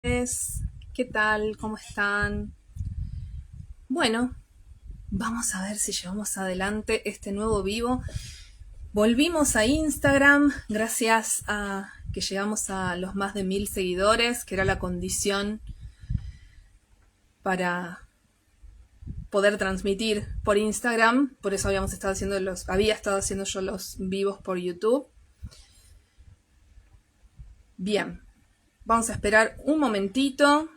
¿Qué tal? ¿Cómo están? Bueno, vamos a ver si llevamos adelante este nuevo vivo. Volvimos a Instagram gracias a que llegamos a los más de 1000 seguidores, que era la condición para poder transmitir por Instagram. Por eso había estado haciendo yo los vivos por YouTube. Bien, vamos a esperar un momentito.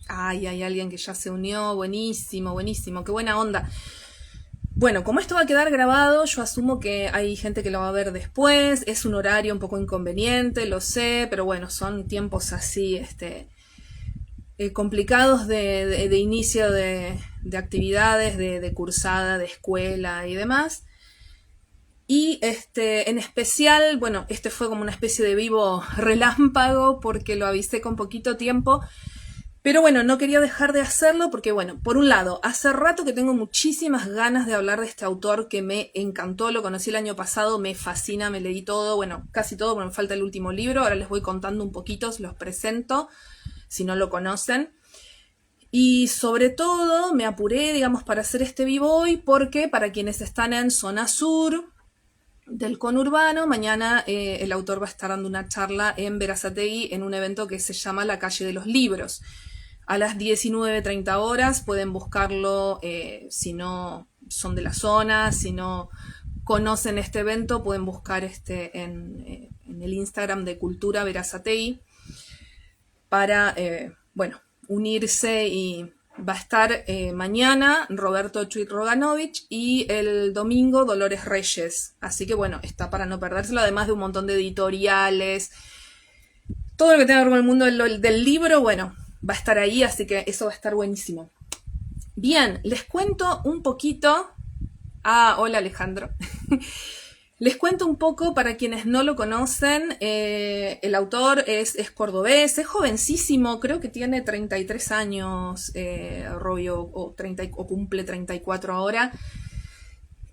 Ay, hay alguien que ya se unió. Buenísimo, buenísimo. Qué buena onda. Bueno, como esto va a quedar grabado, yo asumo que hay gente que lo va a ver después. Es un horario un poco inconveniente, lo sé, pero bueno, son tiempos así, complicados de inicio de actividades, de cursada, de escuela y demás. Y en especial, bueno, este fue como una especie de vivo relámpago porque lo avisé con poquito tiempo. Pero bueno, no quería dejar de hacerlo porque, bueno, por un lado, hace rato que tengo muchísimas ganas de hablar de este autor que me encantó, lo conocí el año pasado, me fascina, me leí todo, bueno, casi todo, pero me falta el último libro, ahora les voy contando un poquito, los presento, si no lo conocen. Y sobre todo me apuré, digamos, para hacer este vivo hoy porque para quienes están en zona sur del conurbano, mañana el autor va a estar dando una charla en Berazategui en un evento que se llama La Calle de los Libros. A las 19:30 horas pueden buscarlo, si no son de la zona, si no conocen este evento, pueden buscar en el Instagram de Cultura Berazategui para, bueno, unirse. Y va a estar mañana Roberto Chuit Roganovich y el domingo Dolores Reyes. Así que bueno, está para no perdérselo, además de un montón de editoriales. Todo lo que tenga que ver con el mundo del libro, bueno, va a estar ahí, así que eso va a estar buenísimo. Bien, les cuento un poquito. Ah, hola Alejandro. Les cuento un poco para quienes no lo conocen. El autor es cordobés, es jovencísimo, creo que tiene 33 años, Robio, o cumple 34 ahora.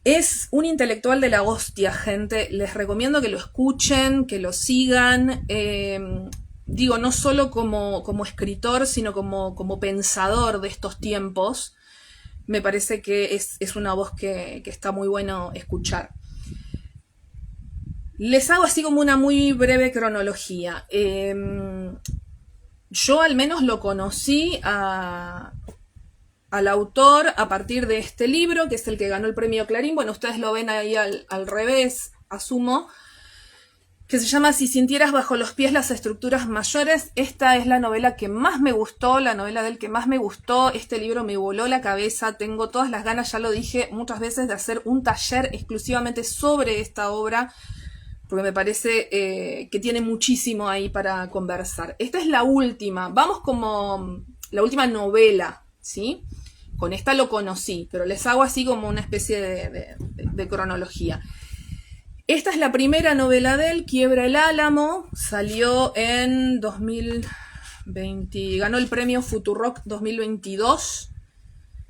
Es un intelectual de la hostia, gente. Les recomiendo que lo escuchen, que lo sigan. Digo, no solo como escritor, sino como pensador de estos tiempos. Me parece que es una voz que está muy bueno escuchar. Les hago así como una muy breve cronología. Yo al menos lo conocí al autor a partir de este libro, que es el que ganó el premio Clarín. Bueno, ustedes lo ven ahí al revés, asumo, que se llama Si sintieras bajo los pies las estructuras mayores. Esta es la novela que más me gustó, la novela del que más me gustó. Este libro me voló la cabeza, tengo todas las ganas, ya lo dije muchas veces, de hacer un taller exclusivamente sobre esta obra, porque me parece que tiene muchísimo ahí para conversar. Esta es la última, vamos como la última novela, ¿sí? Con esta lo conocí, pero les hago así como una especie de cronología. Esta es la primera novela de él, Quiebra el Álamo, salió en 2020, ganó el premio Futurock 2022.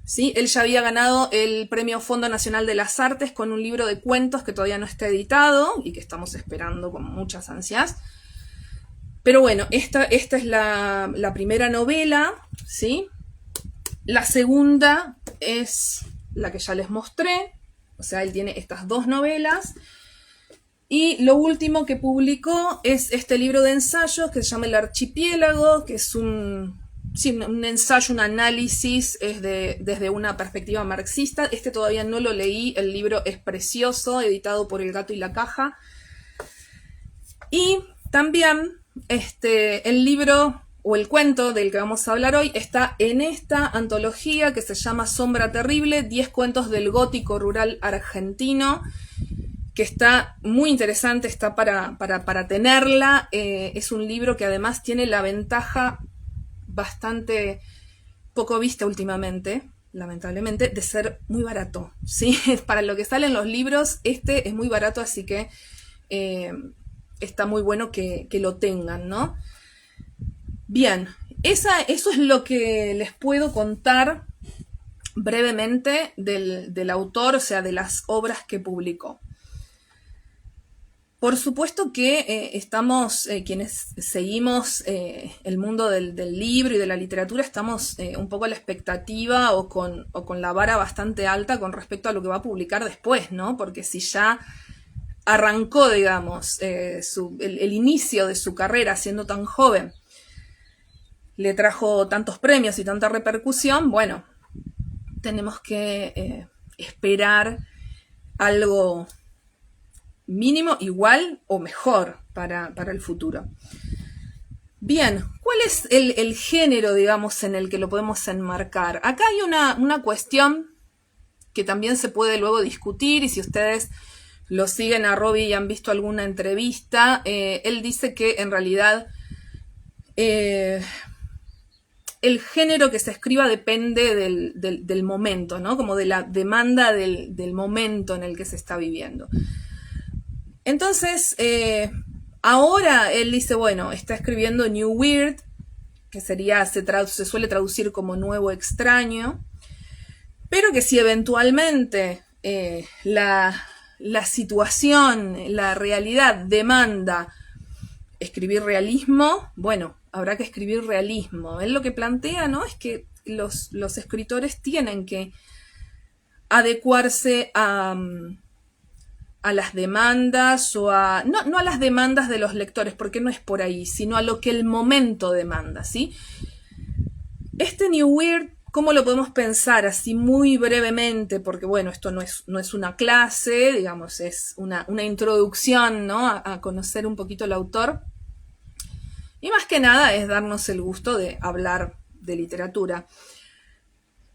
¿Sí? Él ya había ganado el premio Fondo Nacional de las Artes con un libro de cuentos que todavía no está editado y que estamos esperando con muchas ansias. Pero bueno, esta es la primera novela, ¿sí? La segunda es la que ya les mostré, o sea, él tiene estas dos novelas. Y lo último que publicó es este libro de ensayos que se llama El Archipiélago, que es un ensayo, un análisis desde una perspectiva marxista. Este todavía no lo leí, el libro es precioso, editado por El Gato y la Caja. Y también el libro o el cuento del que vamos a hablar hoy está en esta antología que se llama Sombra Terrible, 10 cuentos del gótico rural argentino, que está muy interesante, está para tenerla. Es un libro que además tiene la ventaja bastante poco vista últimamente, lamentablemente, de ser muy barato, ¿sí? Para lo que salen los libros, este es muy barato, así que está muy bueno que lo tengan, ¿no? Bien, eso es lo que les puedo contar brevemente del autor, o sea, de las obras que publicó. Por supuesto que estamos, quienes seguimos el mundo del libro y de la literatura, estamos un poco a la expectativa o con la vara bastante alta con respecto a lo que va a publicar después, ¿no? Porque si ya arrancó, digamos, el inicio de su carrera siendo tan joven, le trajo tantos premios y tanta repercusión, bueno, tenemos que esperar algo mínimo, igual o mejor para el futuro. Bien, ¿cuál es el género, digamos, en el que lo podemos enmarcar? Acá hay una cuestión que también se puede luego discutir, y si ustedes lo siguen a Robbie y han visto alguna entrevista, él dice que en realidad el género que se escriba depende del momento, ¿no? Como de la demanda del momento en el que se está viviendo. Entonces, ahora él dice, bueno, está escribiendo New Weird, que sería, se suele traducir como nuevo extraño, pero que si eventualmente la situación, la realidad demanda escribir realismo, bueno, habrá que escribir realismo. Él lo que plantea, ¿no?, es que los escritores tienen que adecuarse a las demandas o no a las demandas de los lectores, porque no es por ahí, sino a lo que el momento demanda, ¿sí? Este New Weird, ¿cómo lo podemos pensar así muy brevemente? Porque bueno, esto no es una clase, digamos, es una introducción, ¿no?, a conocer un poquito el autor. Y más que nada es darnos el gusto de hablar de literatura.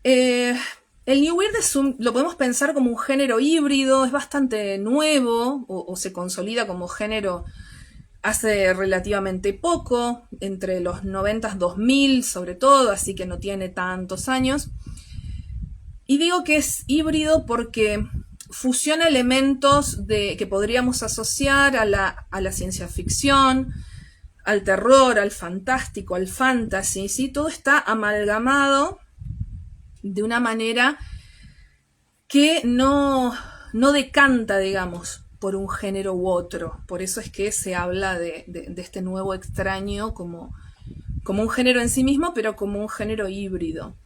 El New Weird lo podemos pensar como un género híbrido, es bastante nuevo, o se consolida como género hace relativamente poco, entre los 90s, 2000 sobre todo, así que no tiene tantos años. Y digo que es híbrido porque fusiona elementos que podríamos asociar a la ciencia ficción, al terror, al fantástico, al fantasy, ¿sí? Todo está amalgamado de una manera que no decanta, digamos, por un género u otro. Por eso es que se habla de este nuevo extraño como un género en sí mismo, pero como un género híbrido.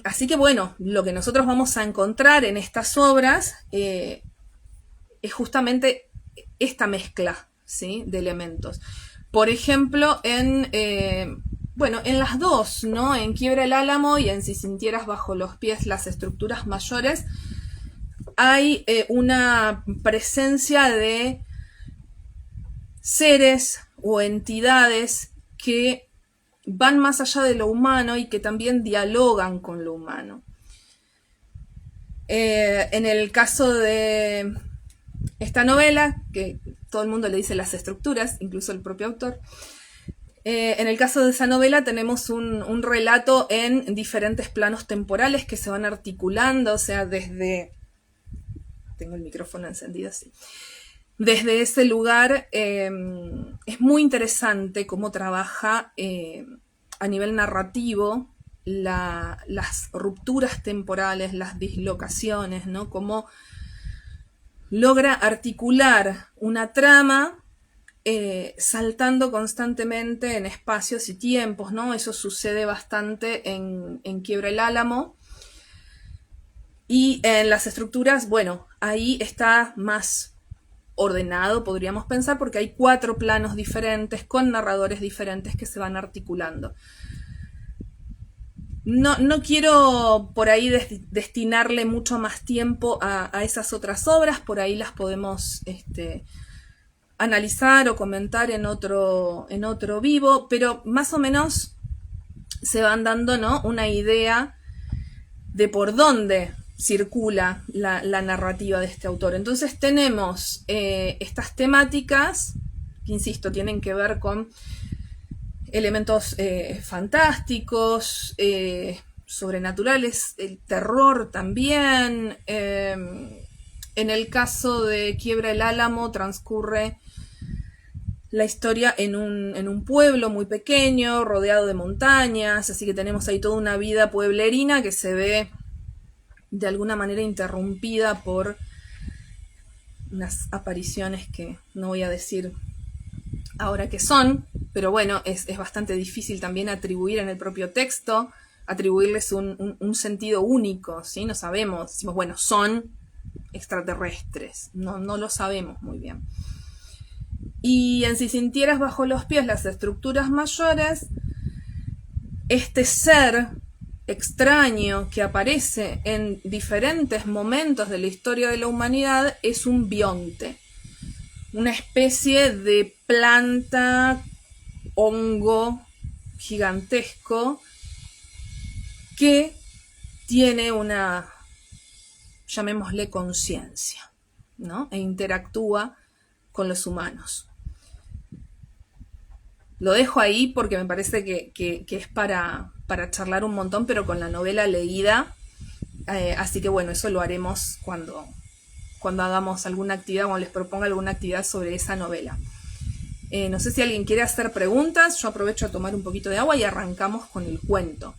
Así que bueno, lo que nosotros vamos a encontrar en estas obras es justamente esta mezcla, ¿sí?, de elementos. Por ejemplo, en las dos, ¿no?, en Quiebra el Álamo y en Si sintieras bajo los pies las estructuras mayores, hay una presencia de seres o entidades que van más allá de lo humano y que también dialogan con lo humano. En el caso de esta novela, que todo el mundo le dice las estructuras, incluso el propio autor, en el caso de esa novela tenemos un relato en diferentes planos temporales que se van articulando, o sea, desde... Tengo el micrófono encendido, sí. Desde ese lugar es muy interesante cómo trabaja a nivel narrativo las rupturas temporales, las dislocaciones, ¿no? Cómo logra articular una trama saltando constantemente en espacios y tiempos, ¿no? Eso sucede bastante en Quiebra el Álamo. Y en las estructuras, bueno, ahí está más ordenado, podríamos pensar, porque hay 4 planos diferentes con narradores diferentes que se van articulando. No quiero por ahí destinarle mucho más tiempo a esas otras obras, por ahí las podemos analizar o comentar en otro vivo, pero más o menos se van dando, ¿no?, una idea de por dónde circula la narrativa de este autor. Entonces tenemos estas temáticas que, insisto, tienen que ver con elementos fantásticos, sobrenaturales, el terror también. En el caso de Quiebra el Álamo transcurre la historia en un pueblo muy pequeño, rodeado de montañas, así que tenemos ahí toda una vida pueblerina que se ve de alguna manera interrumpida por unas apariciones que no voy a decir ahora qué son, pero bueno, es bastante difícil también atribuir en el propio texto, atribuirles un sentido único, ¿sí? No sabemos, decimos, bueno, son extraterrestres, no lo sabemos muy bien. Y en Si sintieras bajo los pies las estructuras mayores, este ser extraño que aparece en diferentes momentos de la historia de la humanidad es un bionte, una especie de planta, hongo gigantesco que tiene una, llamémosle, conciencia, ¿no? E interactúa con los humanos. Lo dejo ahí porque me parece que es para charlar un montón, pero con la novela leída. Así que bueno, eso lo haremos cuando hagamos alguna actividad, cuando les proponga alguna actividad sobre esa novela. No sé si alguien quiere hacer preguntas. Yo aprovecho a tomar un poquito de agua y arrancamos con el cuento.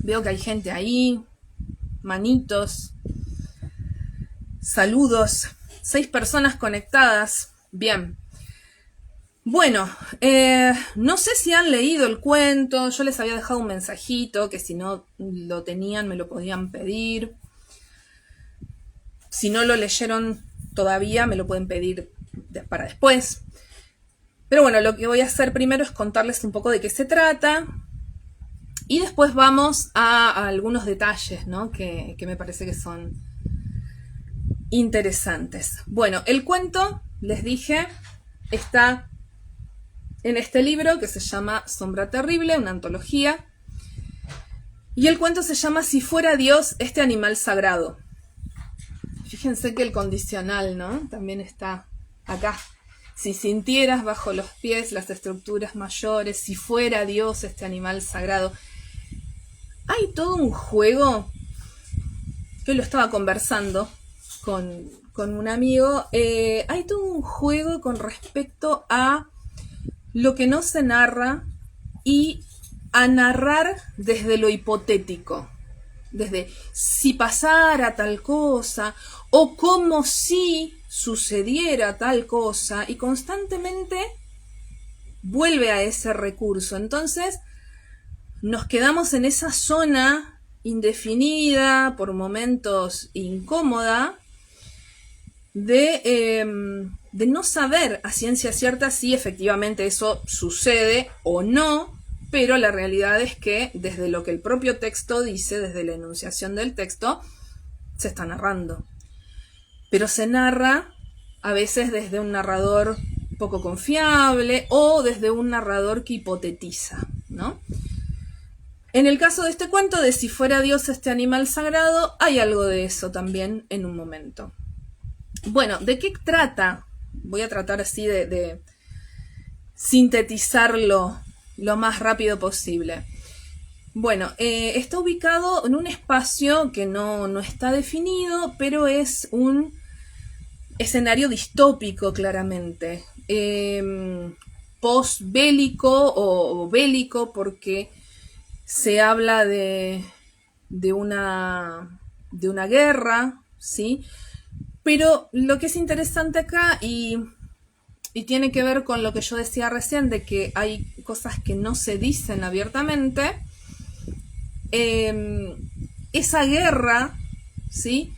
Veo que hay gente ahí. Manitos. Saludos. 6 personas conectadas. Bien. Bueno, no sé si han leído el cuento. Yo les había dejado un mensajito que si no lo tenían me lo podían pedir. Si no lo leyeron todavía me lo pueden pedir para después. Pero bueno, lo que voy a hacer primero es contarles un poco de qué se trata. Y después vamos a algunos detalles, ¿no? que me parece que son interesantes. Bueno, el cuento, les dije, está en este libro que se llama Sombra Terrible, una antología. Y el cuento se llama Si fuera Dios, este animal sagrado. Fíjense que el condicional, ¿no? También está acá. Si sintieras bajo los pies las estructuras mayores, si fuera Dios, este animal sagrado. Hay todo un juego, yo lo estaba conversando con un amigo, hay todo un juego con respecto a lo que no se narra y a narrar desde lo hipotético, desde si pasara tal cosa o como si sucediera tal cosa, y constantemente vuelve a ese recurso. Entonces nos quedamos en esa zona indefinida, por momentos incómoda, de no saber a ciencia cierta si efectivamente eso sucede o no, pero la realidad es que desde lo que el propio texto dice, desde la enunciación del texto, se está narrando. Pero se narra a veces desde un narrador poco confiable o desde un narrador que hipotetiza, ¿no? En el caso de este cuento de Si fuera Dios este animal sagrado, hay algo de eso también en un momento. Bueno, ¿de qué trata? Voy a tratar así de sintetizarlo lo más rápido posible. Bueno, está ubicado en un espacio que no está definido, pero es un escenario distópico claramente. Post-bélico o bélico, porque se habla de una guerra, ¿sí? Pero lo que es interesante acá y tiene que ver con lo que yo decía recién, de que hay cosas que no se dicen abiertamente, esa guerra, ¿sí?,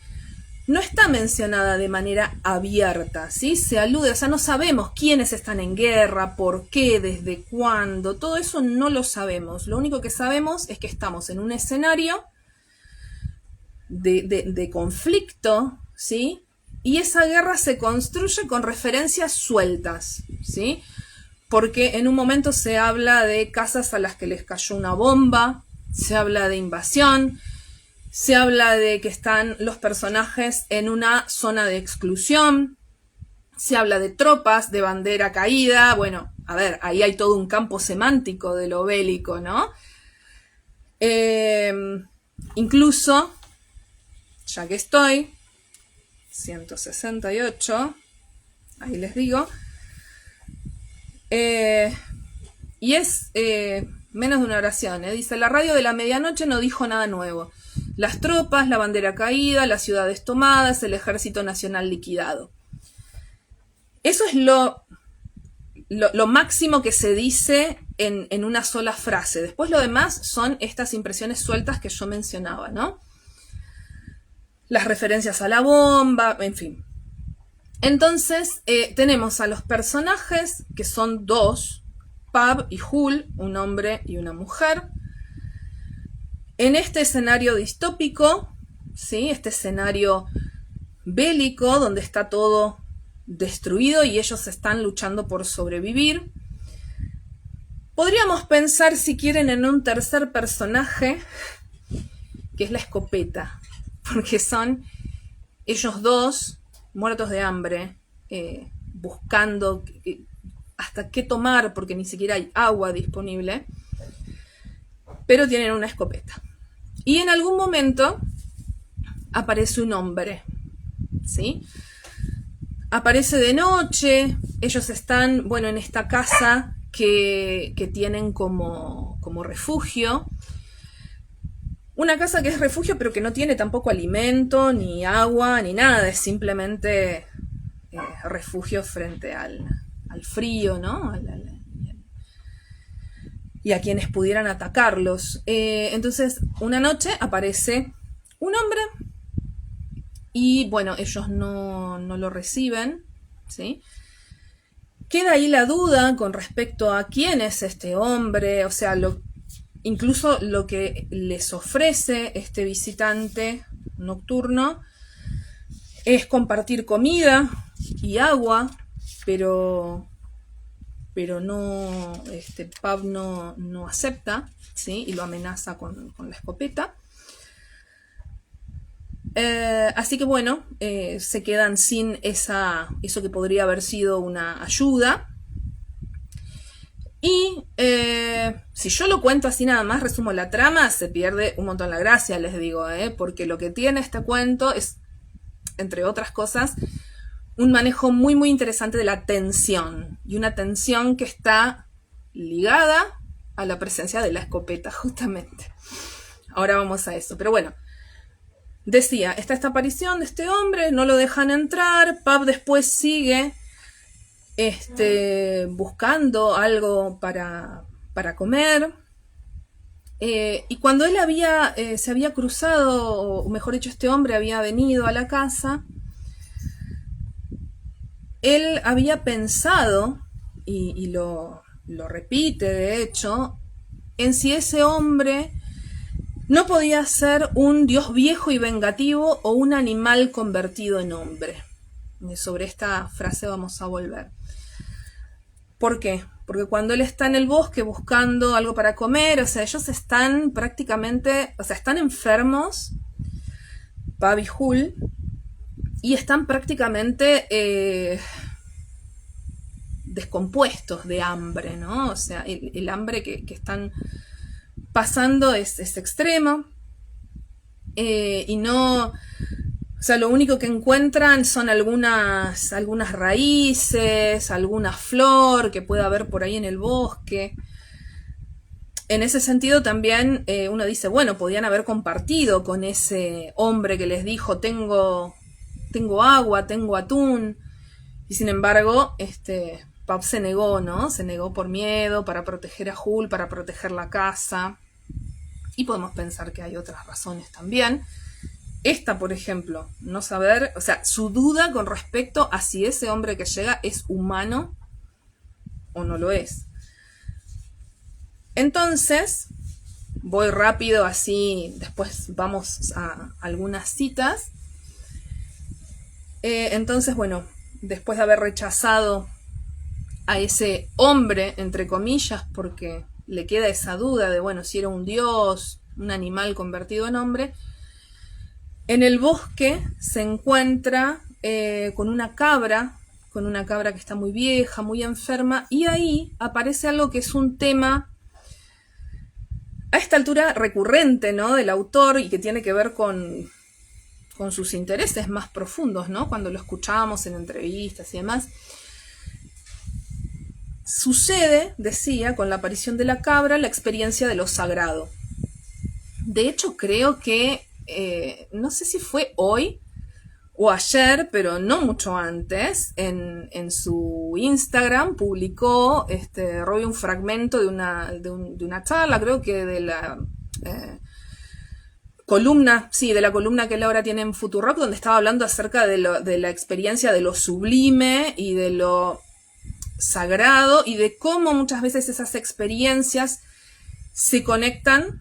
no está mencionada de manera abierta, ¿sí? Se alude, o sea, no sabemos quiénes están en guerra, por qué, desde cuándo, todo eso no lo sabemos. Lo único que sabemos es que estamos en un escenario de conflicto, ¿sí? Y esa guerra se construye con referencias sueltas, ¿sí? Porque en un momento se habla de casas a las que les cayó una bomba, se habla de invasión, se habla de que están los personajes en una zona de exclusión, se habla de tropas, de bandera caída. Bueno, a ver, ahí hay todo un campo semántico de lo bélico, ¿no? Incluso, ya que estoy, 168, ahí les digo, y es Menos de una oración, ¿eh? Dice, la radio de la medianoche no dijo nada nuevo. Las tropas, la bandera caída, las ciudades tomadas, el ejército nacional liquidado. Eso es lo máximo que se dice en una sola frase. Después lo demás son estas impresiones sueltas que yo mencionaba, ¿no? Las referencias a la bomba, en fin. Entonces, tenemos a los personajes, que son dos, Pab y Hul, un hombre y una mujer. En este escenario distópico, ¿sí? Este escenario bélico, donde está todo destruido y ellos están luchando por sobrevivir. Podríamos pensar, si quieren, en un tercer personaje, que es la escopeta, porque son ellos dos muertos de hambre, buscando hasta qué tomar, porque ni siquiera hay agua disponible, pero tienen una escopeta. Y en algún momento aparece un hombre, ¿sí? Aparece de noche, ellos están, bueno, en esta casa que tienen como refugio. Una casa que es refugio, pero que no tiene tampoco alimento, ni agua, ni nada, es simplemente refugio frente al frío, ¿no? Y a quienes pudieran atacarlos. Entonces, una noche aparece un hombre y, bueno, ellos no lo reciben, ¿sí? Queda ahí la duda con respecto a quién es este hombre, o sea, incluso lo que les ofrece este visitante nocturno es compartir comida y agua, pero no, Pab no acepta, ¿sí? Y lo amenaza con la escopeta. Así que bueno, se quedan sin eso que podría haber sido una ayuda. Y si yo lo cuento así nada más, resumo la trama, se pierde un montón la gracia, les digo, porque lo que tiene este cuento es, entre otras cosas, un manejo muy muy interesante de la tensión, y una tensión que está ligada a la presencia de la escopeta, justamente. Ahora vamos a eso, pero bueno, decía, está esta aparición de este hombre, no lo dejan entrar, Pab después sigue buscando algo para comer, y cuando él se había cruzado, o mejor dicho, este hombre había venido a la casa, él había pensado, y lo repite de hecho, en si ese hombre no podía ser un dios viejo y vengativo o un animal convertido en hombre. Sobre esta frase vamos a volver. ¿Por qué? Porque cuando él está en el bosque buscando algo para comer, o sea, ellos están prácticamente, o sea, están enfermos, Pab y Hul, y están prácticamente descompuestos de hambre, ¿no? O sea, el hambre que están pasando es extremo, y no... O sea, lo único que encuentran son algunas raíces, alguna flor que pueda haber por ahí en el bosque. En ese sentido también uno dice, bueno, podían haber compartido con ese hombre que les dijo, tengo agua, tengo atún. Y sin embargo, Pab se negó, ¿no? Se negó por miedo, para proteger a Hul, para proteger la casa. Y podemos pensar que hay otras razones también. Esta, por ejemplo, no saber, o sea, su duda con respecto a si ese hombre que llega es humano o no lo es. Entonces, voy rápido así, después vamos a algunas citas. Entonces, bueno, después de haber rechazado a ese hombre, entre comillas, porque le queda esa duda de, bueno, si era un dios, un animal convertido en hombre, en el bosque se encuentra con una cabra que está muy vieja, muy enferma, y ahí aparece algo que es un tema a esta altura recurrente, ¿no?, del autor, y que tiene que ver con sus intereses más profundos, ¿no?, cuando lo escuchamos en entrevistas y demás. sucede, decía, con la aparición de la cabra, la experiencia de lo sagrado. De hecho, creo que, no sé si fue hoy o ayer, pero no mucho antes, en su Instagram publicó Robbie un fragmento de una charla, creo que de la columna, sí, de la columna que él ahora tiene en Futurock, donde estaba hablando acerca de la experiencia de lo sublime y de lo sagrado y de cómo muchas veces esas experiencias se conectan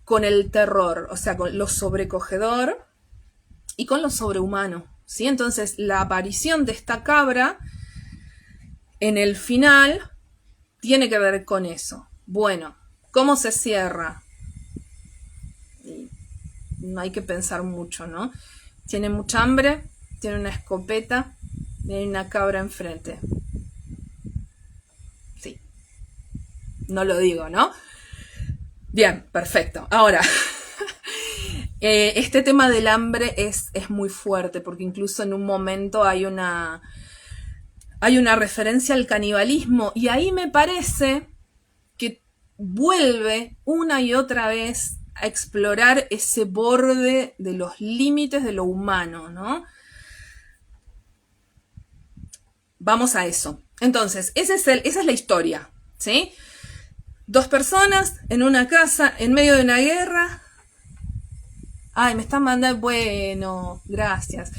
con el terror, o sea, con lo sobrecogedor y con lo sobrehumano, ¿sí? Entonces, la aparición de esta cabra en el final tiene que ver con eso. Bueno, ¿cómo se cierra? No hay que pensar mucho, ¿no? Tiene mucha hambre, tiene una escopeta y hay una cabra enfrente. Sí. No lo digo, ¿no? Bien, perfecto. Ahora, este tema del hambre es muy fuerte, porque incluso en un momento hay una referencia al canibalismo, y ahí me parece que vuelve una y otra vez a explorar ese borde de los límites de lo humano, ¿no? Vamos a eso. Entonces, esa es la historia, ¿sí? 2 personas en una casa, en medio de una guerra. Ay, me están mandando... Bueno, gracias.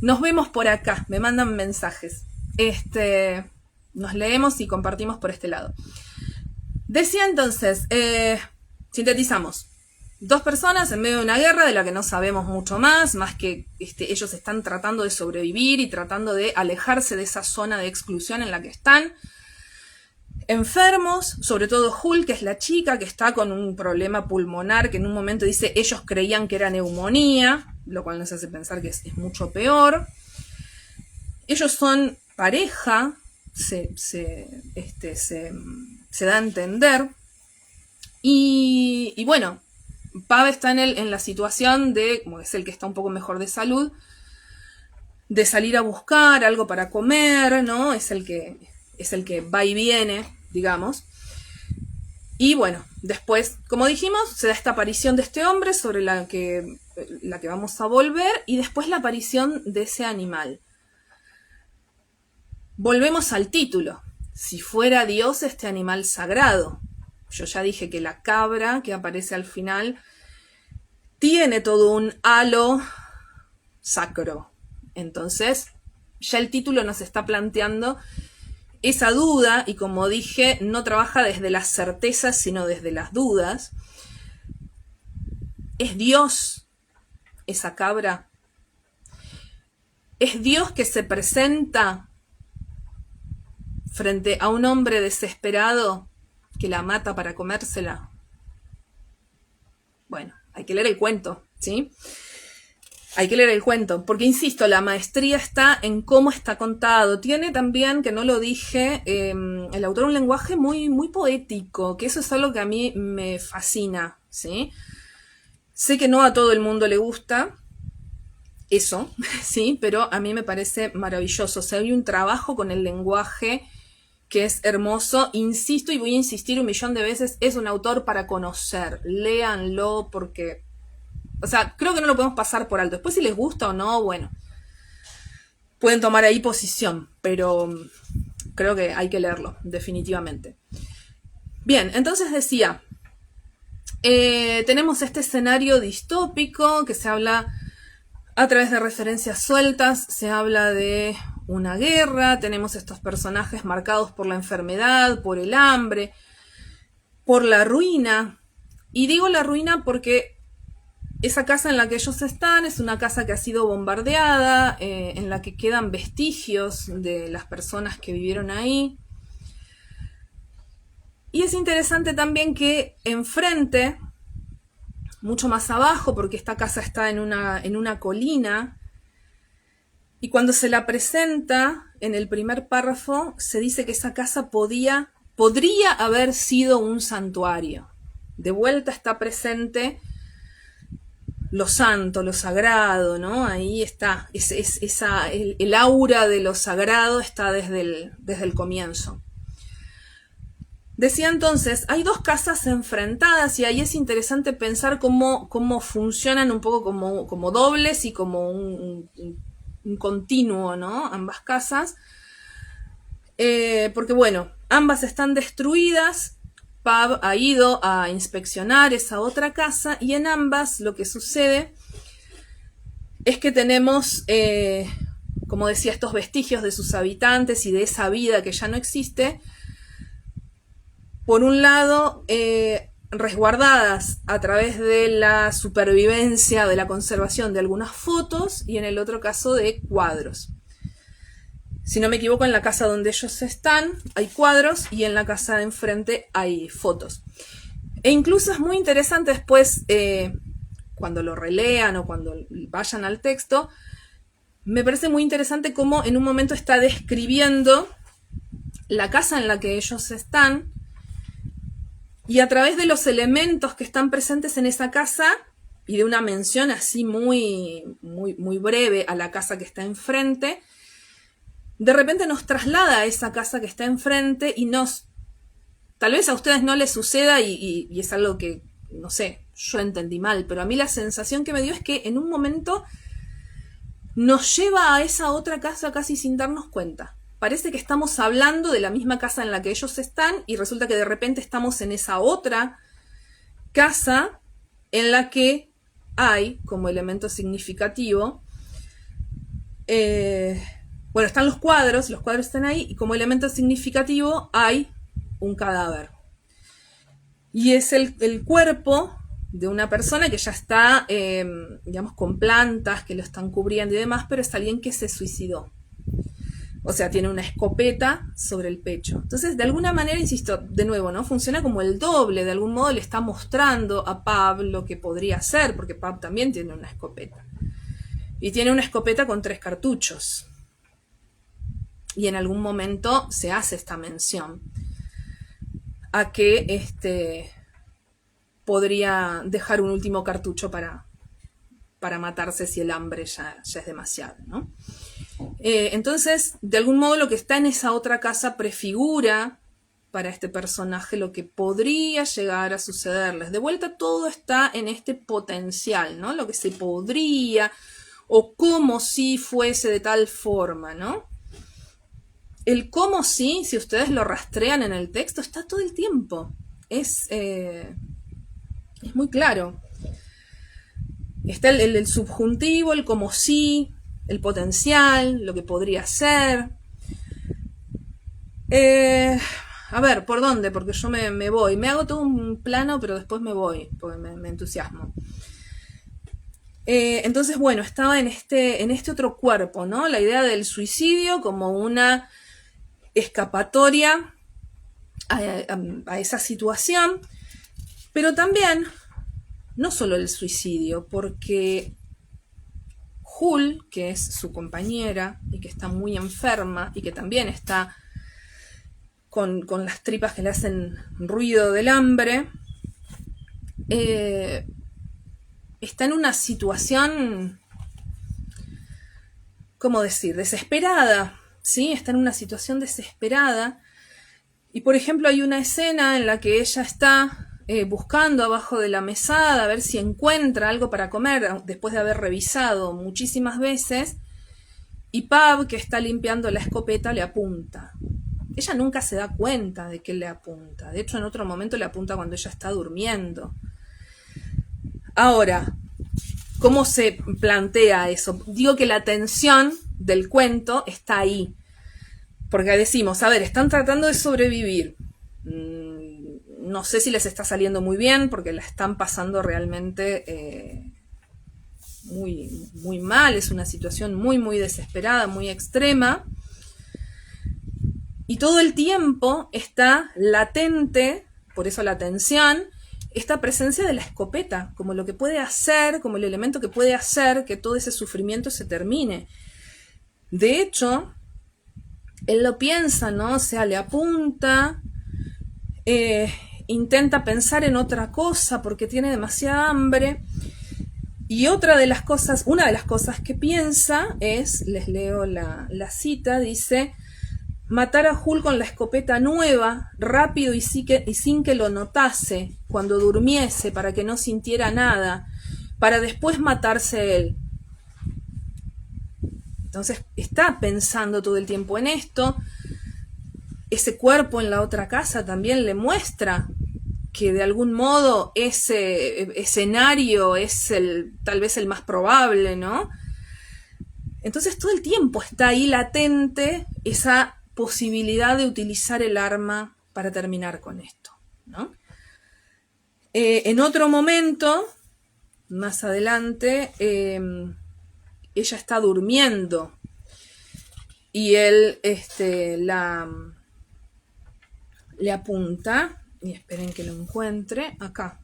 Nos vemos por acá, me mandan mensajes. Nos leemos y compartimos por este lado. Decía entonces, sintetizamos. 2 personas en medio de una guerra de la que no sabemos mucho más que ellos están tratando de sobrevivir y tratando de alejarse de esa zona de exclusión en la que están. Enfermos, sobre todo Hulk, que es la chica, que está con un problema pulmonar, que en un momento dice ellos creían que era neumonía, lo cual nos hace pensar que es mucho peor. Ellos son pareja, se da a entender. Y bueno, Pav está en la situación de, como es el que está un poco mejor de salud, de salir a buscar algo para comer, ¿no? Es el que va y viene, digamos. Y bueno, después, como dijimos, se da esta aparición de este hombre sobre la que vamos a volver, y después la aparición de ese animal. Volvemos al título. Si fuera Dios este animal sagrado. Yo ya dije que la cabra que aparece al final tiene todo un halo sacro. Entonces, ya el título nos está planteando esa duda, y como dije, no trabaja desde las certezas, sino desde las dudas. ¿Es Dios esa cabra? ¿Es Dios que se presenta frente a un hombre desesperado que la mata para comérsela? Bueno, hay que leer el cuento, ¿sí? Hay que leer el cuento, porque insisto, la maestría está en cómo está contado. Tiene también, que no lo dije, el autor un lenguaje muy, muy poético, que eso es algo que a mí me fascina, ¿sí? Sé que no a todo el mundo le gusta eso, ¿sí? Pero a mí me parece maravilloso. O sea, hay un trabajo con el lenguaje que es hermoso. Insisto y voy a insistir 1.000.000 de veces, es un autor para conocer. Léanlo porque... O sea, creo que no lo podemos pasar por alto. Después si les gusta o no, bueno, pueden tomar ahí posición, pero creo que hay que leerlo, definitivamente. Bien, entonces decía, tenemos este escenario distópico que se habla a través de referencias sueltas, se habla de una guerra, tenemos estos personajes marcados por la enfermedad, por el hambre, por la ruina. Y digo la ruina porque esa casa en la que ellos están es una casa que ha sido bombardeada, en la que quedan vestigios de las personas que vivieron ahí. Y es interesante también que enfrente, mucho más abajo, porque esta casa está en una colina, y cuando se la presenta en el primer párrafo, se dice que esa casa podría haber sido un santuario. De vuelta está presente lo santo, lo sagrado, ¿no? Ahí está, el aura de lo sagrado está desde el comienzo. Decía entonces, hay dos casas enfrentadas y ahí es interesante pensar cómo funcionan un poco como dobles y como un continuo, ¿no? Ambas casas. Porque bueno, ambas están destruidas. Pab ha ido a inspeccionar esa otra casa y en ambas lo que sucede es que tenemos, como decía, estos vestigios de sus habitantes y de esa vida que ya no existe. Por un lado, resguardadas a través de la supervivencia, de la conservación de algunas fotos y en el otro caso de cuadros. Si no me equivoco, en la casa donde ellos están hay cuadros y en la casa de enfrente hay fotos. E incluso es muy interesante después, cuando lo relean o cuando vayan al texto, me parece muy interesante cómo en un momento está describiendo la casa en la que ellos están y a través de los elementos que están presentes en esa casa y de una mención así muy breve a la casa que está enfrente, de repente nos traslada a esa casa que está enfrente y tal vez a ustedes no les suceda y es algo que, no sé, yo entendí mal, pero a mí la sensación que me dio es que en un momento nos lleva a esa otra casa casi sin darnos cuenta. Parece que estamos hablando de la misma casa en la que ellos están y resulta que de repente estamos en esa otra casa en la que hay como elemento significativo, bueno, están los cuadros están ahí y como elemento significativo hay un cadáver. Y es el cuerpo de una persona que ya está, digamos, con plantas que lo están cubriendo y demás, pero es alguien que se suicidó. O sea, tiene una escopeta sobre el pecho. Entonces, de alguna manera, insisto, de nuevo, ¿no? Funciona como el doble. De algún modo le está mostrando a Pab lo que podría hacer, porque Pab también tiene una escopeta. Y tiene una escopeta con 3 cartuchos. Y en algún momento se hace esta mención a que podría dejar un último cartucho para matarse si el hambre ya es demasiado, ¿no? Entonces, de algún modo lo que está en esa otra casa prefigura para este personaje lo que podría llegar a sucederles. De vuelta todo está en este potencial, ¿no? Lo que se podría o como si fuese de tal forma, ¿no? El como si ustedes lo rastrean en el texto, está todo el tiempo. Es muy claro. Está el subjuntivo, el como si, el potencial, lo que podría ser. A ver, ¿por dónde? Porque yo me voy. Me hago todo un plano, pero después me voy, porque me entusiasmo. Entonces, bueno, estaba en este otro cuerpo, ¿no? La idea del suicidio como una escapatoria a esa situación, pero también no solo el suicidio, porque Jul, que es su compañera y que está muy enferma y que también está con las tripas que le hacen ruido del hambre, está en una situación, ¿cómo decir?, desesperada, ¿sí? Está en una situación desesperada. Y por ejemplo hay una escena en la que ella está buscando abajo de la mesada a ver si encuentra algo para comer después de haber revisado muchísimas veces, y Pab, que está limpiando la escopeta, le apunta. Ella nunca se da cuenta de que le apunta. De hecho, en otro momento le apunta cuando ella está durmiendo. Ahora, ¿cómo se plantea eso? Digo que la tensión del cuento está ahí. Porque decimos, a ver, están tratando de sobrevivir. No sé si les está saliendo muy bien, porque la están pasando realmente muy mal. Es una situación muy desesperada, muy extrema. Y todo el tiempo está latente, por eso la tensión, esta presencia de la escopeta, como lo que puede hacer, como el elemento que puede hacer que todo ese sufrimiento se termine. De hecho, él lo piensa, ¿no? O sea, le apunta, intenta pensar en otra cosa porque tiene demasiada hambre Y una de las cosas que piensa es, les leo la cita, dice: matar a Jul con la escopeta nueva, rápido y sin que lo notase, cuando durmiese, para que no sintiera nada, para después matarse él. Entonces está pensando todo el tiempo en esto. Ese cuerpo en la otra casa también le muestra que de algún modo ese escenario es tal vez el más probable, ¿no? Entonces todo el tiempo está ahí latente esa posibilidad de utilizar el arma para terminar con esto, ¿no? En otro momento, más adelante, ella está durmiendo y él le apunta, y esperen que lo encuentre, acá.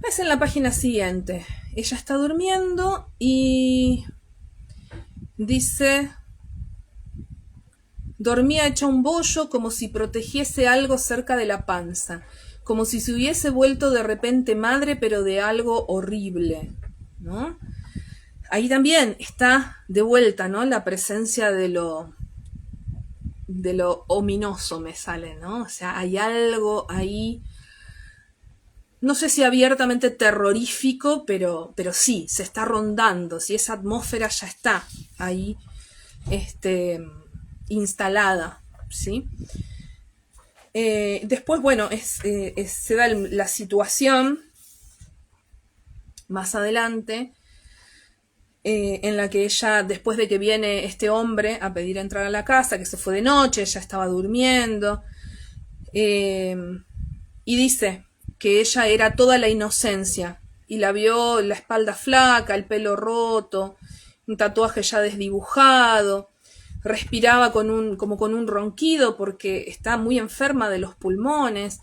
Es en la página siguiente. Ella está durmiendo y dice: dormía hecha un bollo, como si protegiese algo cerca de la panza, como si se hubiese vuelto de repente madre, pero de algo horrible, ¿no? Ahí también está de vuelta, ¿no?, la presencia de lo ominoso, me sale, ¿no? O sea, hay algo ahí, no sé si abiertamente terrorífico, pero sí, se está rondando, si esa atmósfera ya está ahí instalada, ¿sí? Después, bueno, se da la situación más adelante, en la que ella, después de que viene este hombre a pedir entrar a la casa, que se fue de noche, ella estaba durmiendo, y dice que ella era toda la inocencia, y la vio la espalda flaca, el pelo roto, un tatuaje ya desdibujado, respiraba como con un ronquido porque está muy enferma de los pulmones.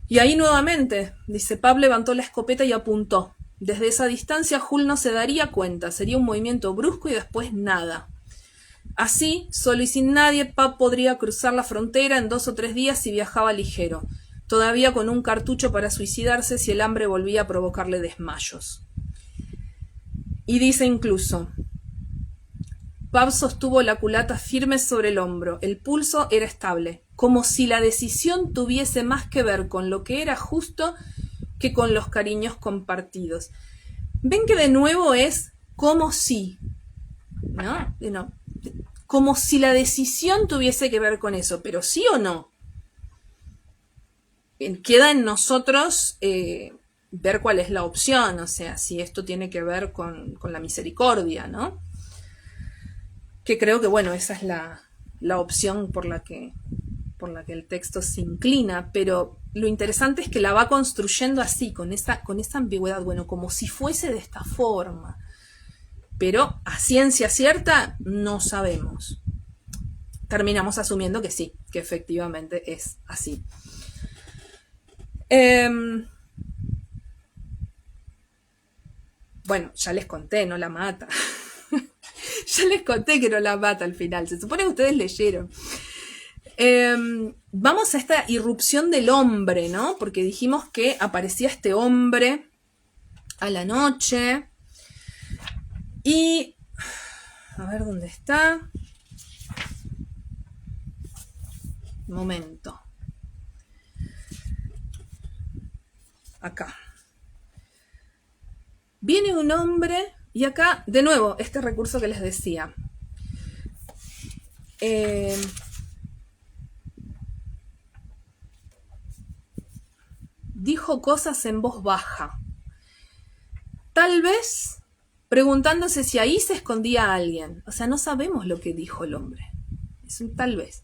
Y ahí nuevamente, dice, Pab levantó la escopeta y apuntó. Desde esa distancia Jul no se daría cuenta, sería un movimiento brusco y después nada. Así, solo y sin nadie, Pab podría cruzar la frontera en 2 o 3 días si viajaba ligero, todavía con un cartucho para suicidarse si el hambre volvía a provocarle desmayos. Y dice incluso: Pab sostuvo la culata firme sobre el hombro, el pulso era estable, como si la decisión tuviese más que ver con lo que era justo que con los cariños compartidos. Ven que de nuevo es como si, ¿no? Como si la decisión tuviese que ver con eso, pero sí o no. Queda en nosotros ver cuál es la opción, o sea, si esto tiene que ver con la misericordia, ¿no? Que creo que, bueno, esa es la opción por la que el texto se inclina, pero lo interesante es que la va construyendo así, con esa ambigüedad, bueno, como si fuese de esta forma, pero a ciencia cierta no sabemos. Terminamos asumiendo que sí, que efectivamente es así. Bueno, ya les conté, no la mata. Ya les conté que no la mata al final, se supone que ustedes leyeron. Vamos a esta irrupción del hombre, ¿no? Porque dijimos que aparecía este hombre a la noche y... a ver dónde está. Un momento. Acá. Viene un hombre y acá, de nuevo, este recurso que les decía. Dijo cosas en voz baja. Tal vez preguntándose si ahí se escondía alguien. O sea, no sabemos lo que dijo el hombre. Es un tal vez.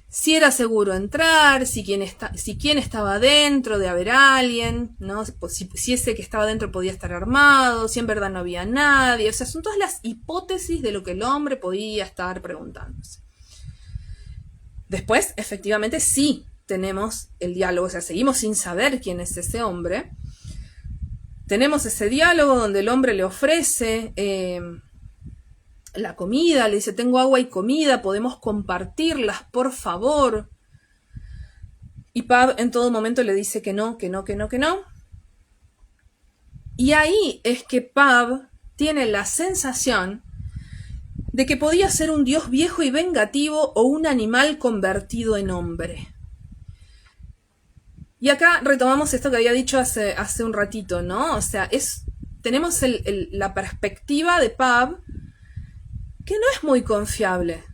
Si era seguro entrar, si quien estaba dentro de haber alguien, ¿no? Si ese que estaba dentro podía estar armado, si en verdad no había nadie. O sea, son todas las hipótesis de lo que el hombre podía estar preguntándose. Después, efectivamente, sí tenemos el diálogo, o sea, seguimos sin saber quién es ese hombre. Tenemos ese diálogo donde el hombre le ofrece la comida, le dice, tengo agua y comida, podemos compartirlas, por favor. Y Pab en todo momento le dice que no, que no, que no, que no. Y ahí es que Pab tiene la sensación de que podía ser un dios viejo y vengativo o un animal convertido en hombre. Y acá retomamos esto que había dicho hace un ratito, ¿no? O sea, tenemos la perspectiva de Pab que no es muy confiable.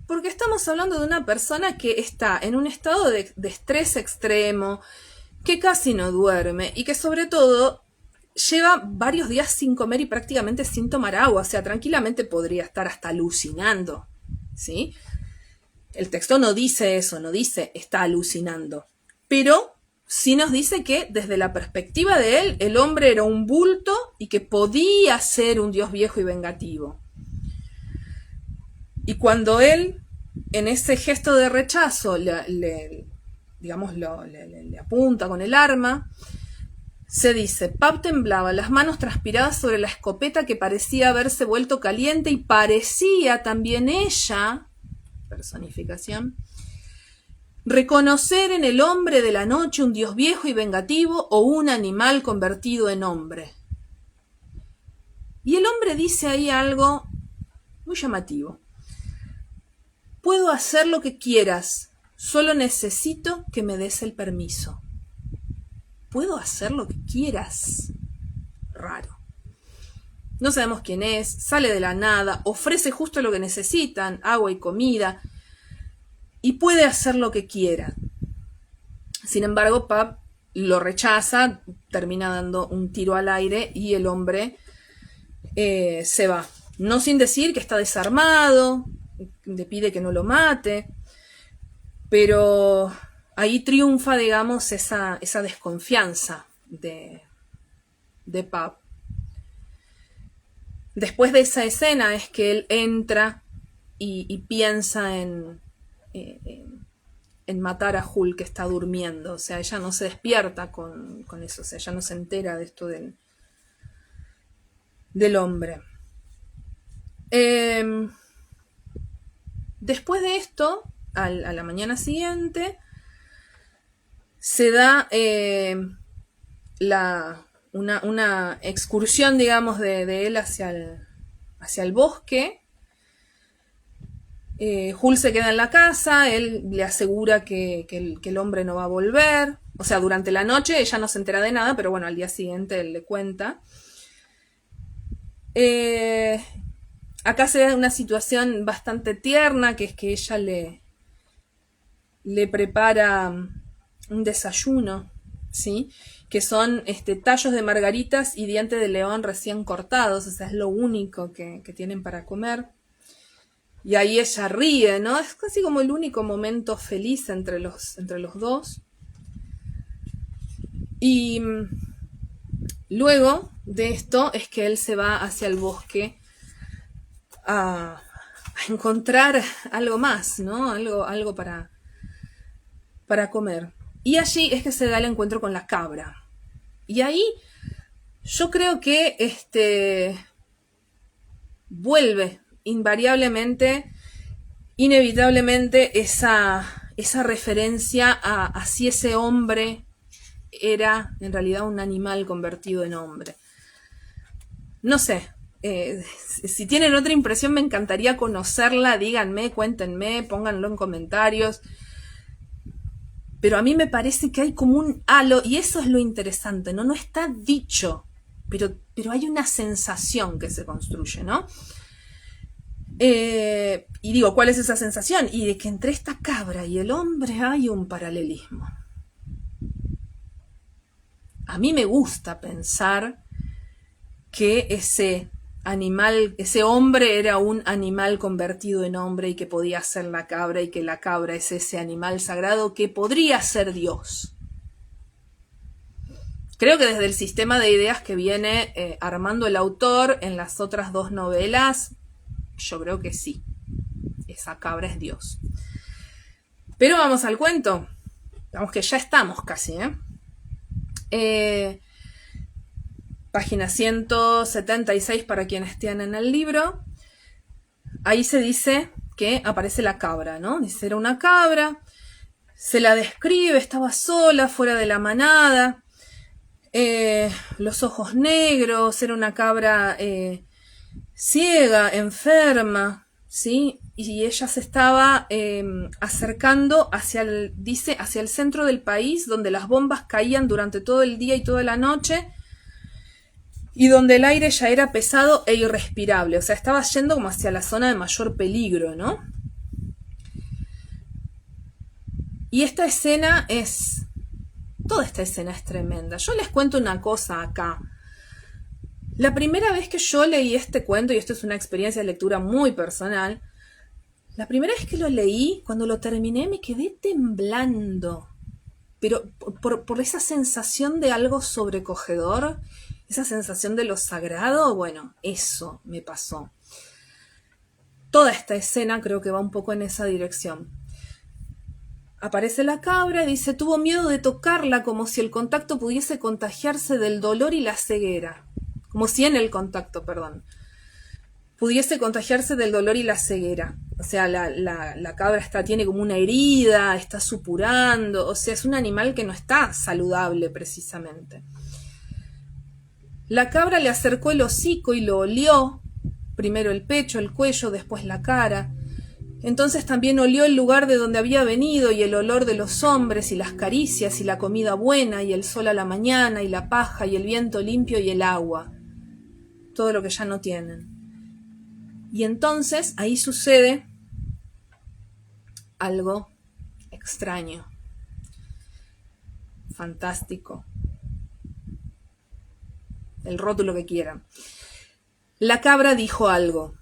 Porque estamos hablando de una persona que está en un estado de estrés extremo, que casi no duerme y que sobre todo lleva varios días sin comer y prácticamente sin tomar agua. O sea, tranquilamente podría estar hasta alucinando, ¿sí? El texto no dice eso, no dice está alucinando. Pero sí nos dice que desde la perspectiva de él, el hombre era un bulto y que podía ser un dios viejo y vengativo. Y cuando él, en ese gesto de rechazo, le apunta con el arma, se dice, Pab temblaba, las manos transpiradas sobre la escopeta que parecía haberse vuelto caliente y parecía también ella, personificación, reconocer en el hombre de la noche un dios viejo y vengativo o un animal convertido en hombre. Y el hombre dice ahí algo muy llamativo. Puedo hacer lo que quieras, solo necesito que me des el permiso. Puedo hacer lo que quieras. Raro. No sabemos quién es, sale de la nada, ofrece justo lo que necesitan, agua y comida, y puede hacer lo que quiera. Sin embargo, Pab lo rechaza, termina dando un tiro al aire y el hombre se va. No sin decir que está desarmado, le pide que no lo mate, pero ahí triunfa, digamos, esa desconfianza de Pab. Después de esa escena es que él entra y piensa en matar a Hul, que está durmiendo. O sea, ella no se despierta con eso, o sea, ella no se entera de esto del hombre. Después de esto, a la mañana siguiente, se da una excursión, digamos, de él hacia el bosque. Hul se queda en la casa, él le asegura que el hombre no va a volver. O sea, durante la noche ella no se entera de nada, pero bueno, al día siguiente él le cuenta. Acá se da una situación bastante tierna, que es que ella le prepara un desayuno, ¿sí? Que son tallos de margaritas y dientes de león recién cortados, o sea, es lo único que tienen para comer. Y ahí ella ríe, ¿no? Es casi como el único momento feliz entre los dos. Y luego de esto es que él se va hacia el bosque a encontrar algo más, ¿no? Algo para comer. Y allí es que se da el encuentro con la cabra. Y ahí yo creo que vuelve invariablemente, inevitablemente, esa referencia a si ese hombre era en realidad un animal convertido en hombre. No sé, si tienen otra impresión me encantaría conocerla, díganme, cuéntenme, pónganlo en comentarios. Pero a mí me parece que hay como un halo, y eso es lo interesante, ¿no? No está dicho, pero hay una sensación que se construye, ¿no? Y digo, ¿cuál es esa sensación? Y de que entre esta cabra y el hombre hay un paralelismo. A mí me gusta pensar que ese hombre era un animal convertido en hombre y que podía ser la cabra, y que la cabra es ese animal sagrado que podría ser Dios. Creo que desde el sistema de ideas que viene armando el autor en las otras dos novelas, yo creo que sí, esa cabra es Dios. Pero vamos al cuento, vamos que ya estamos casi, página 176 para quienes tienen el libro. Ahí se dice que aparece la cabra, ¿no? Dice, era una cabra, se la describe, estaba sola, fuera de la manada. los ojos negros, era una cabra ciega, enferma, ¿sí? Y ella se estaba acercando hacia el centro del país, donde las bombas caían durante todo el día y toda la noche, y donde el aire ya era pesado e irrespirable. O sea, estaba yendo como hacia la zona de mayor peligro, ¿no? Y esta escena es... Toda esta escena es tremenda. Yo les cuento una cosa acá. La primera vez que yo leí este cuento, y esto es una experiencia de lectura muy personal, la primera vez que lo leí, cuando lo terminé, me quedé temblando. Pero por esa sensación de algo sobrecogedor, esa sensación de lo sagrado, bueno, eso me pasó. Toda esta escena creo que va un poco en esa dirección. Aparece la cabra y dice, tuvo miedo de tocarla como si el contacto pudiese contagiarse del dolor y la ceguera. Como si en el contacto, perdón, pudiese contagiarse del dolor y la ceguera. O sea, la cabra tiene como una herida, está supurando, o sea, es un animal que no está saludable precisamente. La cabra le acercó el hocico y lo olió, primero el pecho, el cuello, después la cara. Entonces también olió el lugar de donde había venido y el olor de los hombres y las caricias y la comida buena y el sol a la mañana y la paja y el viento limpio y el agua. Todo lo que ya no tienen. Y entonces ahí sucede algo extraño, fantástico, el rótulo que quieran. La cabra dijo algo.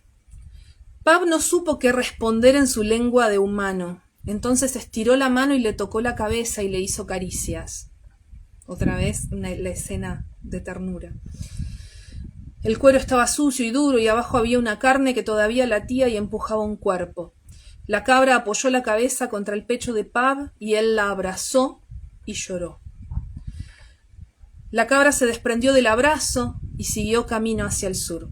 Pab no supo qué responder en su lengua de humano. Entonces estiró la mano y le tocó la cabeza y le hizo caricias. Otra vez la escena de ternura. El cuero estaba sucio y duro y abajo había una carne que todavía latía y empujaba un cuerpo. La cabra apoyó la cabeza contra el pecho de Pab y él la abrazó y lloró. La cabra se desprendió del abrazo y siguió camino hacia el sur.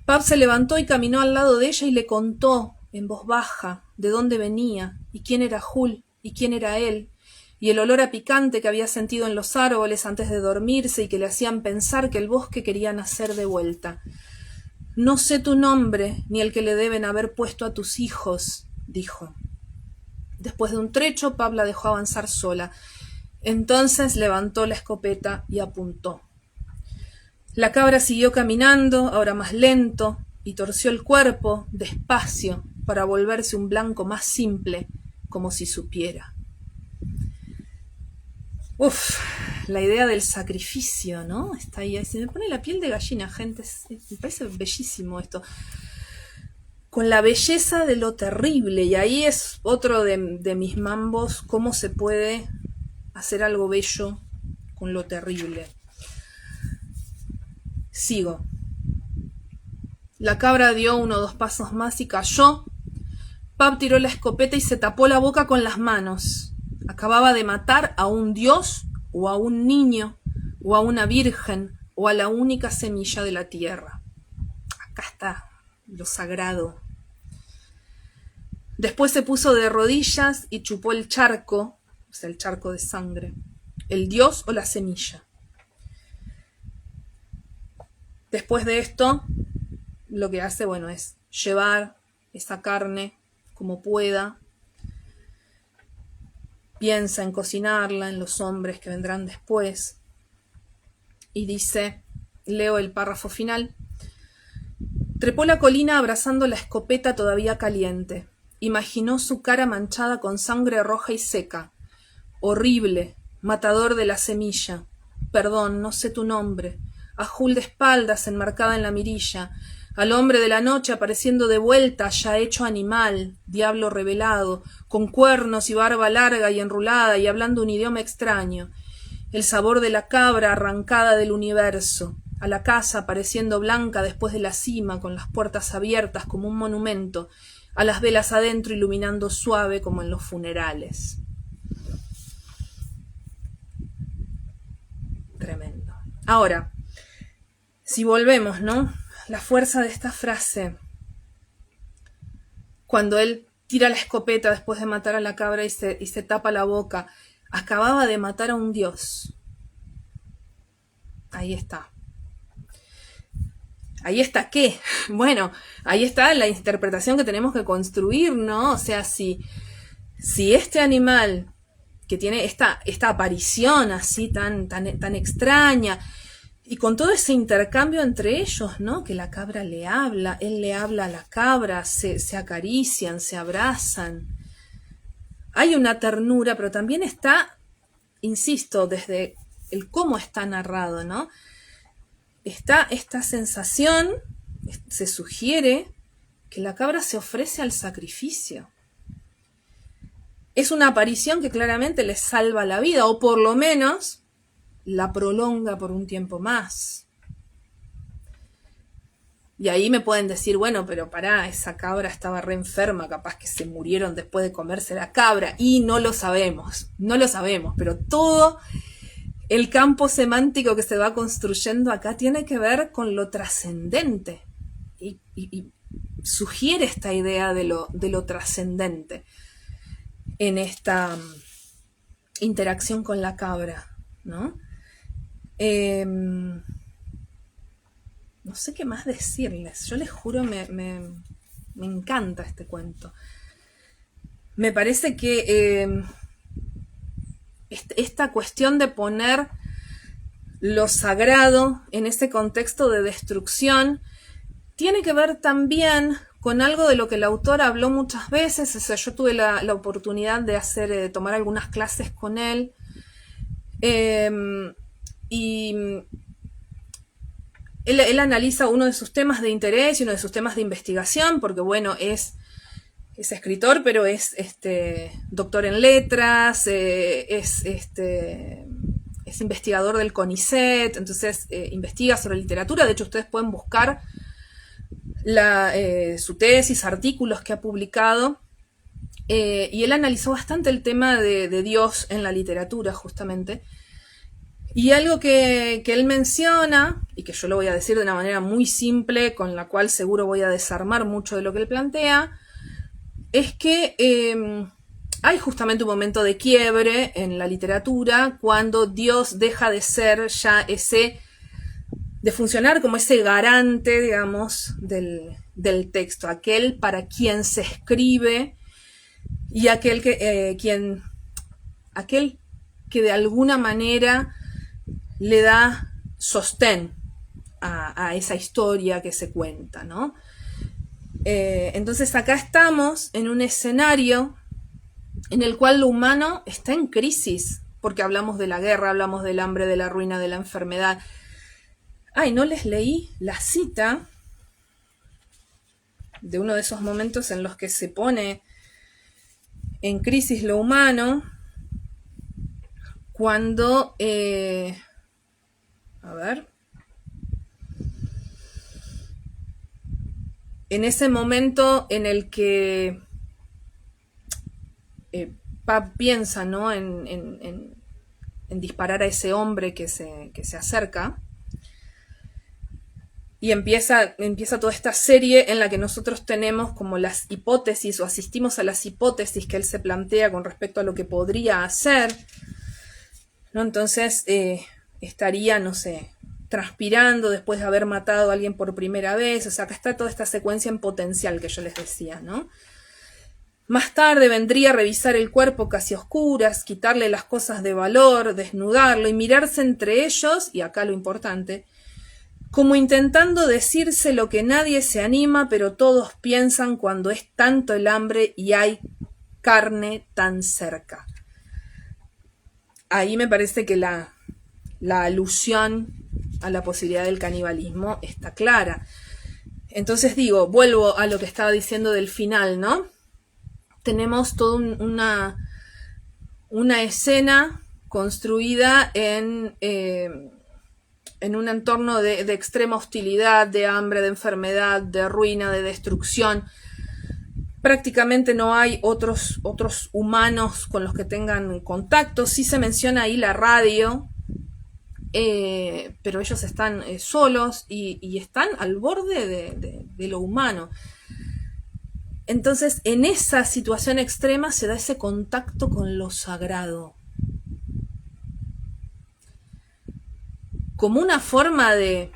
Pab se levantó y caminó al lado de ella y le contó, en voz baja, de dónde venía, y quién era Jul, y quién era él, y el olor a picante que había sentido en los árboles antes de dormirse y que le hacían pensar que el bosque quería nacer de vuelta. No sé tu nombre, ni el que le deben haber puesto a tus hijos, dijo. Después de un trecho, Pab la dejó avanzar sola. Entonces levantó la escopeta y apuntó. La cabra siguió caminando, ahora más lento, y torció el cuerpo, despacio, para volverse un blanco más simple, como si supiera. Uf, la idea del sacrificio, ¿no? Está ahí, se me pone la piel de gallina, gente, me parece bellísimo esto. Con la belleza de lo terrible, y ahí es otro de mis mambos, cómo se puede hacer algo bello con lo terrible. Sigo. La cabra dio 1 o 2 pasos más y cayó. Pab tiró la escopeta y se tapó la boca con las manos. Acababa de matar a un dios o a un niño o a una virgen o a la única semilla de la tierra. Acá está lo sagrado. Después se puso de rodillas y chupó el charco, o sea, el charco de sangre, el dios o la semilla. Después de esto, lo que hace, bueno, es llevar esa carne como pueda. Piensa en cocinarla, en los hombres que vendrán después. Y dice, leo el párrafo final. Trepó la colina abrazando la escopeta todavía caliente. Imaginó su cara manchada con sangre roja y seca. Horrible, matador de la semilla. Perdón, no sé tu nombre. A Jul de espaldas, enmarcada en la mirilla. Al hombre de la noche apareciendo de vuelta, ya hecho animal, diablo revelado, con cuernos y barba larga y enrulada y hablando un idioma extraño. El sabor de la cabra arrancada del universo. A la casa apareciendo blanca después de la cima, con las puertas abiertas como un monumento. A las velas adentro iluminando suave como en los funerales. Tremendo. Ahora, si volvemos, ¿no? La fuerza de esta frase. Cuando él tira la escopeta después de matar a la cabra y se tapa la boca. Acababa de matar a un dios. Ahí está. ¿Ahí está qué? Bueno, ahí está la interpretación que tenemos que construir, ¿no? O sea, si este animal que tiene esta aparición así tan extraña, y con todo ese intercambio entre ellos, ¿no? Que la cabra le habla, él le habla a la cabra, se acarician, se abrazan. Hay una ternura, pero también está, insisto, desde el cómo está narrado, ¿no? Está esta sensación, se sugiere que la cabra se ofrece al sacrificio. Es una aparición que claramente le salva la vida, o por lo menos la prolonga por un tiempo más. Y ahí me pueden decir, bueno, pero pará, esa cabra estaba re enferma, capaz que se murieron después de comerse la cabra, y no lo sabemos, pero todo el campo semántico que se va construyendo acá tiene que ver con lo trascendente y sugiere esta idea de lo trascendente en esta interacción con la cabra, ¿no? No sé qué más decirles. Yo les juro, me encanta este cuento. Me parece que esta cuestión de poner lo sagrado en ese contexto de destrucción tiene que ver también con algo de lo que el autor habló muchas veces. O sea, yo tuve la oportunidad de tomar algunas clases con él, y él analiza uno de sus temas de interés y uno de sus temas de investigación, porque bueno, es escritor, pero es doctor en letras, es investigador del CONICET, entonces investiga sobre literatura. De hecho, ustedes pueden buscar su tesis, artículos que ha publicado, y él analizó bastante el tema de Dios en la literatura, justamente. Y algo que él menciona, y que yo lo voy a decir de una manera muy simple, con la cual seguro voy a desarmar mucho de lo que él plantea, es que hay justamente un momento de quiebre en la literatura cuando Dios deja de ser ya de funcionar como ese garante, digamos, del texto, aquel para quien se escribe y aquel que de alguna manera le da sostén a esa historia que se cuenta, ¿no? Entonces acá estamos en un escenario en el cual lo humano está en crisis, porque hablamos de la guerra, hablamos del hambre, de la ruina, de la enfermedad. Ay, no les leí la cita de uno de esos momentos en los que se pone en crisis lo humano, cuando a ver, en ese momento en el que Pab piensa, ¿no?, en disparar a ese hombre que se acerca, y empieza toda esta serie en la que nosotros tenemos como las hipótesis, o asistimos a las hipótesis que él se plantea con respecto a lo que podría hacer, ¿no? Entonces estaría, no sé, transpirando después de haber matado a alguien por primera vez. O sea, acá está toda esta secuencia en potencial que yo les decía, ¿no? Más tarde vendría a revisar el cuerpo casi a oscuras, quitarle las cosas de valor, desnudarlo y mirarse entre ellos, y acá lo importante, como intentando decirse lo que nadie se anima, pero todos piensan cuando es tanto el hambre y hay carne tan cerca. Ahí me parece que la alusión a la posibilidad del canibalismo está clara. Entonces digo, vuelvo a lo que estaba diciendo del final, ¿no? Tenemos toda una escena construida en un entorno de extrema hostilidad, de hambre, de enfermedad, de ruina, de destrucción. Prácticamente no hay otros humanos con los que tengan contacto. Sí se menciona ahí la radio, pero ellos están solos y están al borde de lo humano. Entonces, en esa situación extrema se da ese contacto con lo sagrado. como una forma de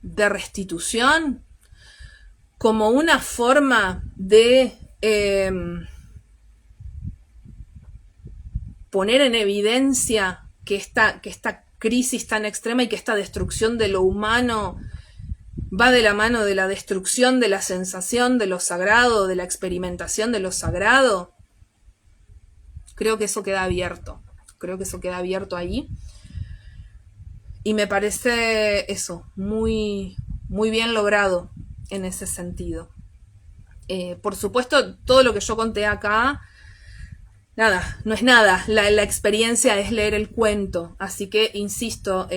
restitución, como una forma de poner en evidencia que esta crisis tan extrema y que esta destrucción de lo humano va de la mano de la destrucción de la sensación de lo sagrado, de la experimentación de lo sagrado. Creo que eso queda abierto. Creo que eso queda abierto ahí. Y me parece eso, muy, muy bien logrado en ese sentido. Por supuesto, todo lo que yo conté acá, nada, no es nada. La experiencia es leer el cuento. Así que, insisto,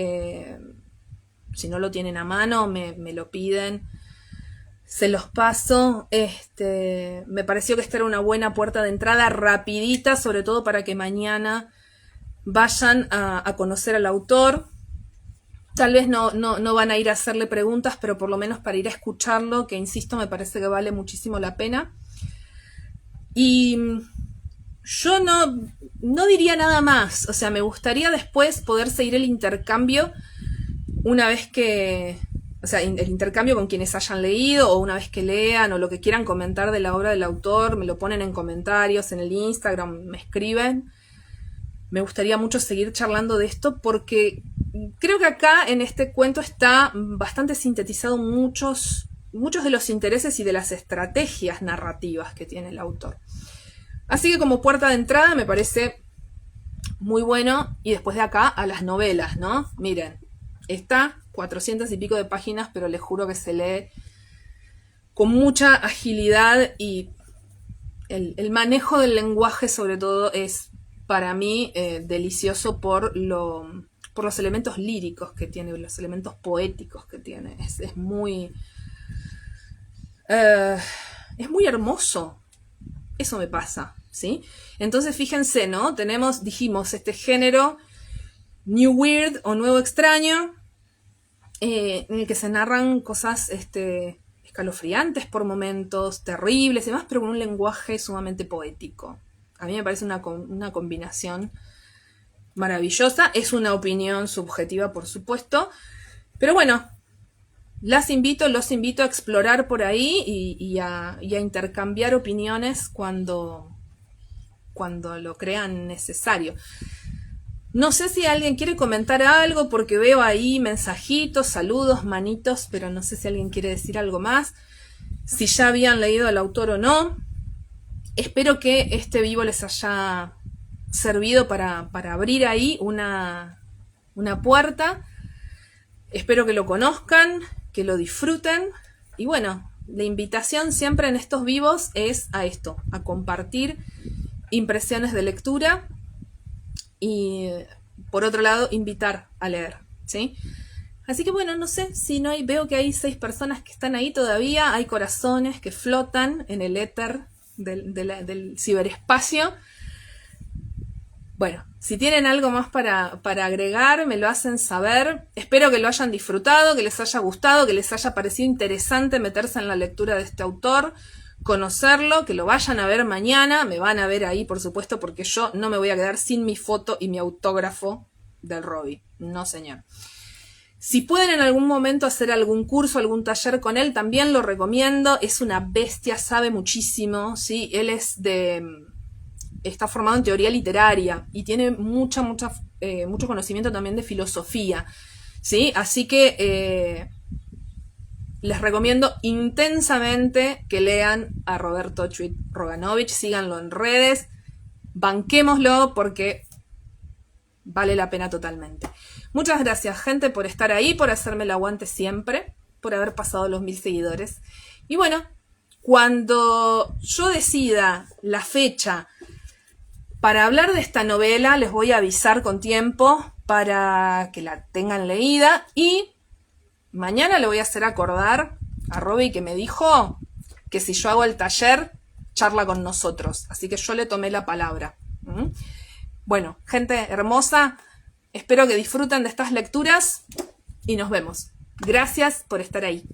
si no lo tienen a mano, me lo piden, se los paso. Me pareció que esta era una buena puerta de entrada, rapidita, sobre todo para que mañana vayan a conocer al autor. Tal vez no van a ir a hacerle preguntas, pero por lo menos para ir a escucharlo, que insisto, me parece que vale muchísimo la pena. Y yo no diría nada más. O sea, me gustaría después poder seguir el intercambio una vez que, o sea, el intercambio con quienes hayan leído o una vez que lean o lo que quieran comentar de la obra del autor, me lo ponen en comentarios, en el Instagram, me escriben. Me gustaría mucho seguir charlando de esto porque creo que acá en este cuento está bastante sintetizado muchos de los intereses y de las estrategias narrativas que tiene el autor. Así que como puerta de entrada me parece muy bueno. Y después de acá a las novelas, ¿no? Miren, está 400 y pico de páginas, pero les juro que se lee con mucha agilidad y el manejo del lenguaje sobre todo es para mí delicioso por los elementos líricos que tiene, los elementos poéticos que tiene. Es muy hermoso. Eso me pasa, ¿sí? Entonces fíjense, ¿no? Dijimos, este género New Weird o Nuevo Extraño, en el que se narran cosas escalofriantes por momentos, terribles y demás, pero con un lenguaje sumamente poético. A mí me parece una combinación maravillosa. Es una opinión subjetiva, por supuesto, pero bueno, los invito a explorar por ahí y a intercambiar opiniones cuando lo crean necesario. No sé si alguien quiere comentar algo porque veo ahí mensajitos, saludos, manitos, pero no sé si alguien quiere decir algo más. Si ya habían leído al autor o no. Espero que este vivo les haya servido para abrir ahí una puerta. Espero que lo conozcan, que lo disfruten. Y bueno, la invitación siempre en estos vivos es a esto, a compartir impresiones de lectura y, por otro lado, invitar a leer, ¿sí? Así que bueno, no sé si no hay, veo que hay 6 personas que están ahí todavía, hay corazones que flotan en el éter del ciberespacio. Bueno, si tienen algo más para agregar, me lo hacen saber. Espero que lo hayan disfrutado, que les haya gustado, que les haya parecido interesante meterse en la lectura de este autor, conocerlo, que lo vayan a ver mañana. Me van a ver ahí, por supuesto, porque yo no me voy a quedar sin mi foto y mi autógrafo del Robbie. No, señor. Si pueden en algún momento hacer algún curso, algún taller con él, también lo recomiendo. Es una bestia, sabe muchísimo, ¿sí? Él está formado en teoría literaria y tiene mucho conocimiento también de filosofía, ¿sí? Así que les recomiendo intensamente que lean a Roberto Chuit Roganovich, síganlo en redes, banquémoslo porque vale la pena totalmente. Muchas gracias, gente, por estar ahí, por hacerme el aguante siempre, por haber pasado los 1000 seguidores. Y bueno, cuando yo decida la fecha para hablar de esta novela, les voy a avisar con tiempo para que la tengan leída. Y mañana le voy a hacer acordar a Robbie que me dijo que si yo hago el taller, charla con nosotros. Así que yo le tomé la palabra. Bueno, gente hermosa, espero que disfruten de estas lecturas y nos vemos. Gracias por estar ahí.